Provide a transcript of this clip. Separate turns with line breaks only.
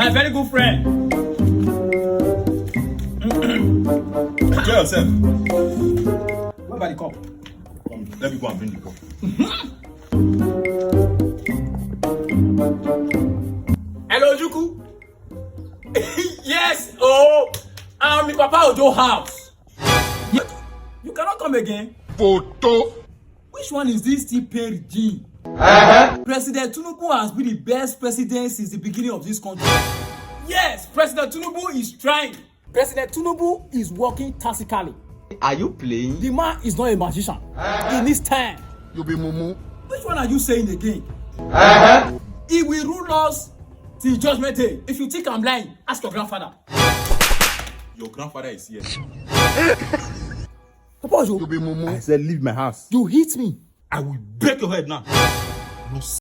My very good friend.
Enjoy yourself.
What about the cup?
Let me go and bring the cup.
Hello, Juku. Yes, I'm in Papa Ojo house. You cannot come again.
Photo.
Which one is this TP regime? President Tinubu has been the best president since the beginning of this country. Yes, President Tinubu is trying. President Tinubu is working tactically.
Are you playing?
The man is not a magician. In this time.
You be mumu.
Which one are you saying again? He will rule us till judgment day. If you think I'm lying, ask your grandfather.
Your grandfather is here.
Papa Ojo,
You be mumu.
I said leave my house.
you hit me.
I will break your head now. No